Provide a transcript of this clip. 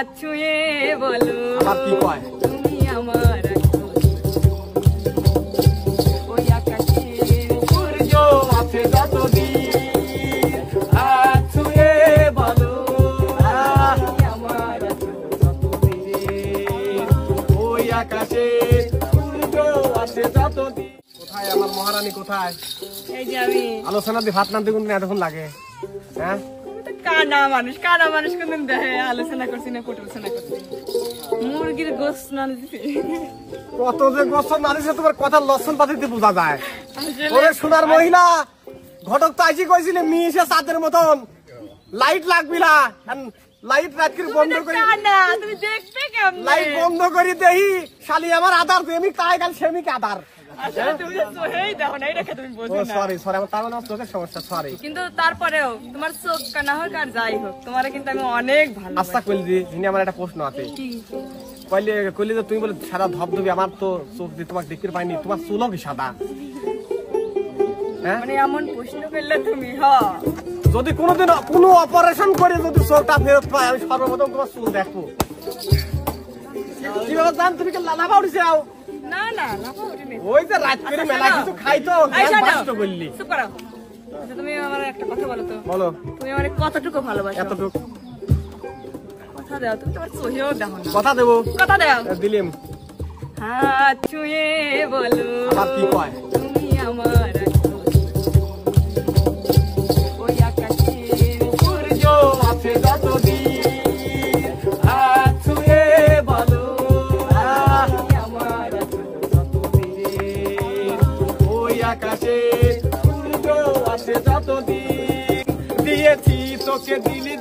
হাত ছুঁয়ে বলো কি কয় তুমি আমার ওই আকাশে সূর্য আছে যতদিন হাত ছুঁয়ে বলো তুমি আমার যতদিন ওই আকাশে সূর্য আছে যতদিন। কোথায় আমার মহারানী কোথায়? এই যে আমি আলোচনা দিয়ে ভাত নামতে কোন এতক্ষণ লাগে? হ্যাঁ কানা মানুষ কোনদিন দেখে আলোচনা করছি না পটলচনা করছি মুরগির গোস্ত না দিছি কত যে গোস্ত নারিছে তোমার কথা লক্ষণ পাতিতে বোঝা যায়। ওরে সোনার মহিলা ঘটক তো আইসি কইছিলে মিশে চাঁদের মতন লাইট লাগবি না, লাইট রাত্রির বন্ধ করি তুমি দেখতে কেমন লাইট বন্ধ করি দেহি শালি আমার আধার তুমি তাই গাল সেমিকে আধার। তুমি চোখেই দেখো না, এটা তুমি বোঝো না। সরি আমার তার মানে চোখের সমস্যা সরি। কিন্তু তারপরেও তোমার চোখ কানা হোক আর যাই হোক তোমার কিন্তু আমি অনেক ভালো আচ্ছা কইলি ইনি আমার একটা প্রশ্ন আছে কইলি যে তুমি বলে সারা ধবধবি আমার তো চোখ দিয়ে তোমাকে দেখতে পাইনি, তোমার চুলও কি সাদা? হ্যাঁ মানে এমন প্রশ্ন করলে তুমি যদি কোনোদিন কোনো অপারেশন করে যদি চোখটা ফেরত পাই আমি সর্বপ্রথম তোমার চুল দেখবো। কিভাবে জান তুমি কি লাফা উঠেছে? না না লাফা উঠিনি। ওই যে রাত করে মেলা কিছু খাই তো নষ্ট করলি। চুপ করো। আচ্ছা তুমি আমার একটা কথা বলো তো। বলো তুমি আমার কতটুকু ভালোবাসো? এতটুকু কথা দাও, তুমি তোমার চোখেও দেখো না। কথা দেবো। কথা দাও। দিলিম। হাত ছুঁয়ে বলো আবার কি কয় তুমি আমার ওই আকাশে সূর্য আছে যতদিন হাত ছুঁয়ে বলো তুমি আমার যতদিন ওই আকাশে সূর্য আছে যতদিন দিয়েছি তোকে দিলি